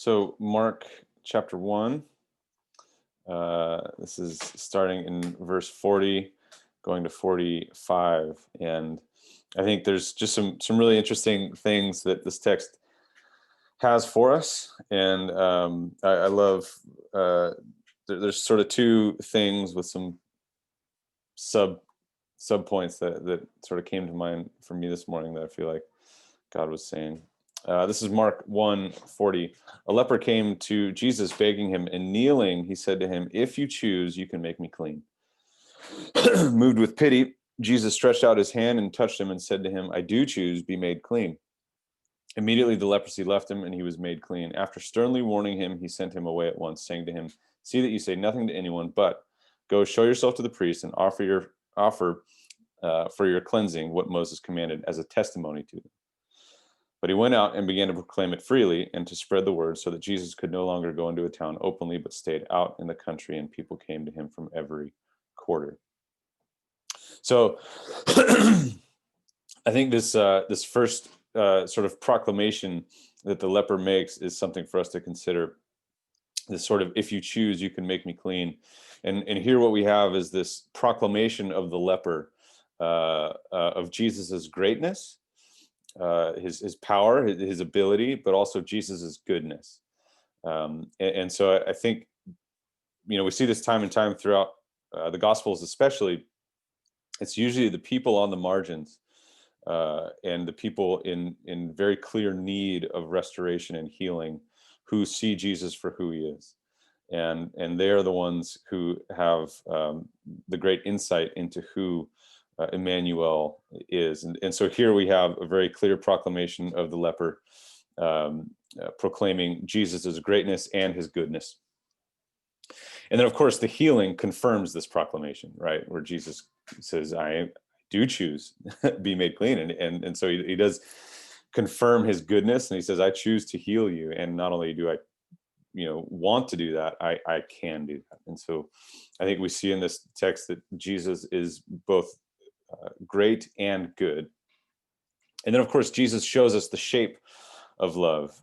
So Mark chapter 1, this is starting in verse 40, going to 45. And I think there's just some really interesting things that this text has for us. And I love, there's sort of two things with some sub points that sort of came to mind for me this morning that I feel like God was saying. This is Mark 1:40. A leper came to Jesus begging him, and kneeling, he said to him, "If you choose, you can make me clean." Moved with pity, Jesus stretched out his hand and touched him and said to him, "I do choose, be made clean." Immediately the leprosy left him and he was made clean. After sternly warning him, he sent him away at once, saying to him, "See that you say nothing to anyone, but go show yourself to the priest and offer for your cleansing what Moses commanded as a testimony to them." But he went out and began to proclaim it freely and to spread the word, so that Jesus could no longer go into a town openly, but stayed out in the country, and people came to him from every quarter. So I think this first sort of proclamation that the leper makes is something for us to consider. This sort of, if you choose, you can make me clean. And here what we have is this proclamation of the leper, of Jesus's greatness, his power, his ability, but also Jesus's goodness. And so I think, we see this time and time throughout the Gospels, especially. It's usually the people on the margins, and the people in very clear need of restoration and healing, who see Jesus for who he is. And they are the ones who have the great insight into who Emmanuel is. And so here we have a very clear proclamation of the leper, proclaiming Jesus's greatness and his goodness. And then, of course, the healing confirms this proclamation, right? Where Jesus says, "I do choose, be made clean." And so he does confirm his goodness, and he says, "I choose to heal you. And not only do I want to do that, I can do that." And so I think we see in this text that Jesus is both great and good. And then, of course, Jesus shows us the shape of love.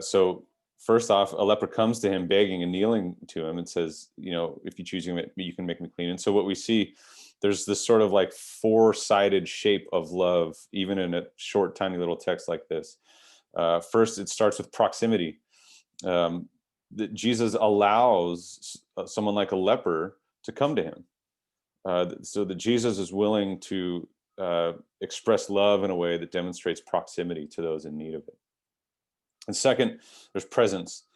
So first off, a leper comes to him begging and kneeling to him and says, "If you choose, you can make me clean." And so what we see, there's this sort of like four-sided shape of love, even in a short, tiny little text like this. First, it starts with proximity. That Jesus allows someone like a leper to come to him, so that Jesus is willing to express love in a way that demonstrates proximity to those in need of it. And second, there's presence.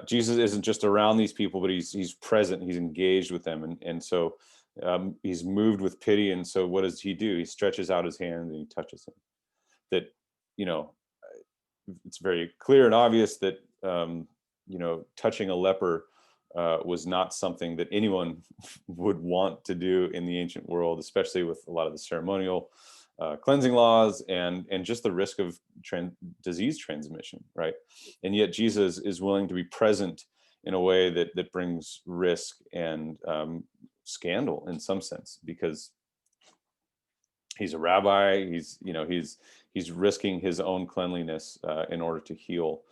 Jesus isn't just around these people, but he's present. He's engaged with them, and so he's moved with pity. And so what does he do? He stretches out his hand and he touches him. That it's very clear and obvious that touching a leper was not something that anyone would want to do in the ancient world, especially with a lot of the ceremonial cleansing laws and just the risk of disease transmission, right? And yet Jesus is willing to be present in a way that brings risk and scandal in some sense, because he's a rabbi. He's risking his own cleanliness in order to heal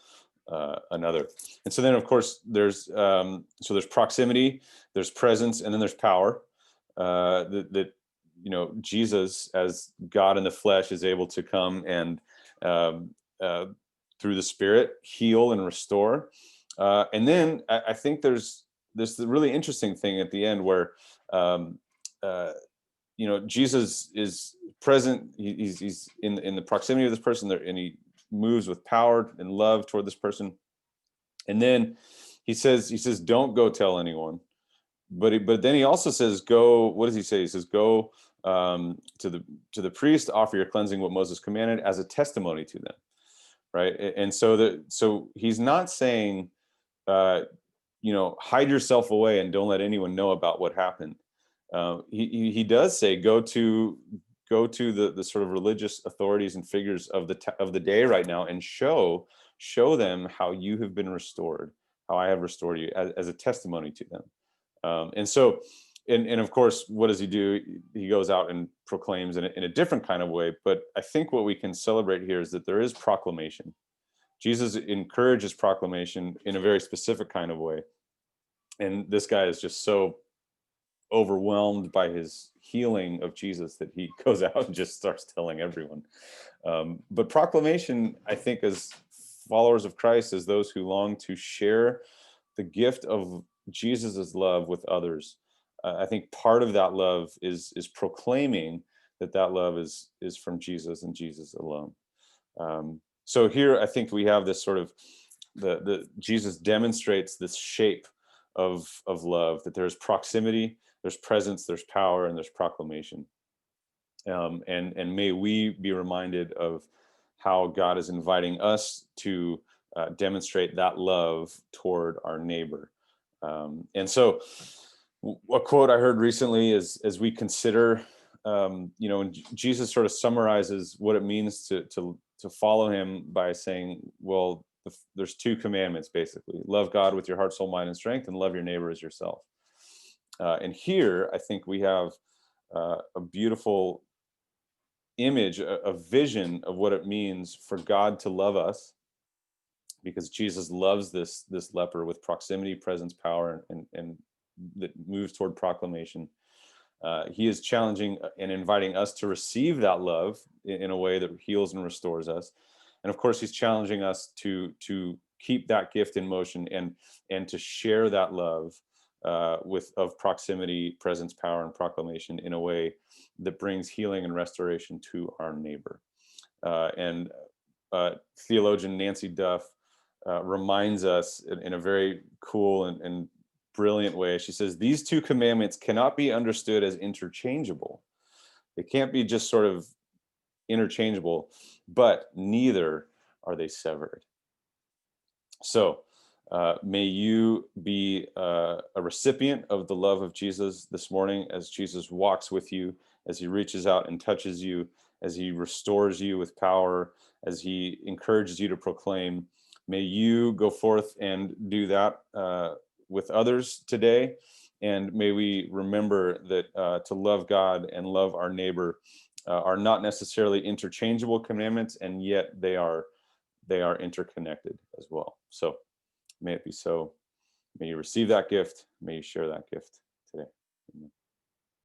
another. And so then, of course, there's proximity, there's presence, and then there's power. That Jesus, as God in the flesh, is able to come and through the Spirit heal and restore. And then I think there's this really interesting thing at the end where Jesus is present. He's in the proximity of this person there, and he moves with power and love toward this person. And then he says, "Don't go tell anyone." But then he also says, "Go." What does he say? He says, "Go to the priest, offer your cleansing what Moses commanded as a testimony to them." Right. And so he's not saying, hide yourself away and don't let anyone know about what happened. He does say, go to the sort of religious authorities and figures of the day right now and show them how you have been restored, how I have restored you, as a testimony to them. And so, and of course, what does he do? He goes out and proclaims in a different kind of way. But I think what we can celebrate here is that there is proclamation. Jesus encourages proclamation in a very specific kind of way. And this guy is just so overwhelmed by his healing of Jesus that he goes out and just starts telling everyone. But proclamation, I think, as followers of Christ, as those who long to share the gift of Jesus's love with others, I think part of that love is proclaiming that that love is from Jesus and Jesus alone. So here, I think we have this sort of the Jesus demonstrates this shape of love, that there's proximity, there's presence, there's power, and there's proclamation. And may we be reminded of how God is inviting us to demonstrate that love toward our neighbor. And so, a quote I heard recently is, as we consider, and Jesus sort of summarizes what it means to follow him by saying, well, there's two commandments basically: love God with your heart, soul, mind, and strength, and love your neighbor as yourself. And here, I think we have a beautiful image, a vision of what it means for God to love us, because Jesus loves this leper with proximity, presence, power, and that moves toward proclamation. He is challenging and inviting us to receive that love in a way that heals and restores us. And of course, he's challenging us to keep that gift in motion and to share that love of proximity, presence, power, and proclamation in a way that brings healing and restoration to our neighbor. And theologian Nancy Duff reminds us in a very cool and brilliant way. She says, these two commandments cannot be understood as interchangeable. They can't be just sort of interchangeable, but neither are they severed. So may you be a recipient of the love of Jesus this morning, as Jesus walks with you, as he reaches out and touches you, as he restores you with power, as he encourages you to proclaim. May you go forth and do that with others today. And may we remember that to love God and love our neighbor are not necessarily interchangeable commandments, and yet they are interconnected as well. So may it be so. May you receive that gift. May you share that gift.